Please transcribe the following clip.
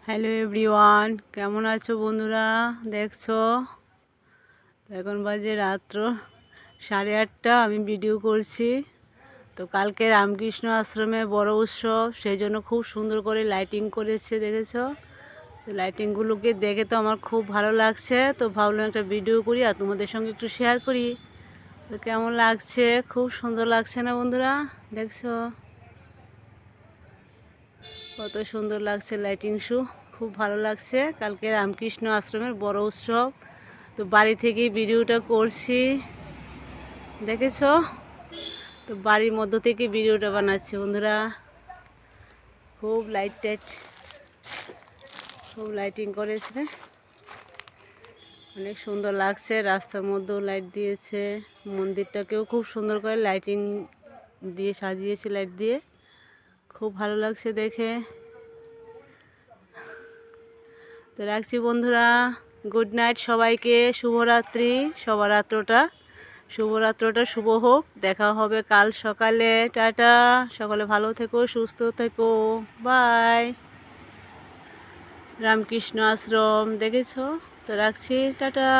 Hello everyone, কেমন আছো বন্ধুরা? দেখছো এখন বাজে রাত্র 8:30। আমি ভিডিও করছি। তো কালকে রামকৃষ্ণ আশ্রমে বড় উৎসব, সেই জন্য খুব সুন্দর করে লাইটিং করেছে, দেখেছো? তো লাইটিংগুলোকে দেখে তো আমার খুব ভালো লাগছে। তো ভাবলাম একটা ভিডিও করি আর তোমাদের সঙ্গে একটু শেয়ার করি। তো কেমন লাগছে? খুব সুন্দর লাগছে না বন্ধুরা? দেখছো কত সুন্দর লাগছে লাইটিং শো, খুব ভালো লাগছে। কালকে রামকৃষ্ণ আশ্রমের বড় উৎসব, তো বাড়ি থেকেই ভিডিওটা করছি, দেখেছো? তো বাড়ির মধ্য থেকে ভিডিওটা বানাচ্ছি বন্ধুরা। খুব খুব লাইটিং করেছে, অনেক সুন্দর লাগছে। রাস্তার মধ্যেও লাইট দিয়েছে, মন্দিরটাকেও খুব সুন্দর করে লাইটিং দিয়ে সাজিয়েছে, লাইট দিয়ে খুব ভালো লাগছে দেখে। তো রাখছি বন্ধুরা, গুড নাইট সবাইকে, শুভরাত্রি। শুভরাত্রটা শুভ হোক। দেখা হবে কাল সকালে। টাটা, সকালে ভালো থেকো, সুস্থ থেকো, বাই। রামকৃষ্ণ আশ্রম দেখেছো? তো রাখছি, টাটা।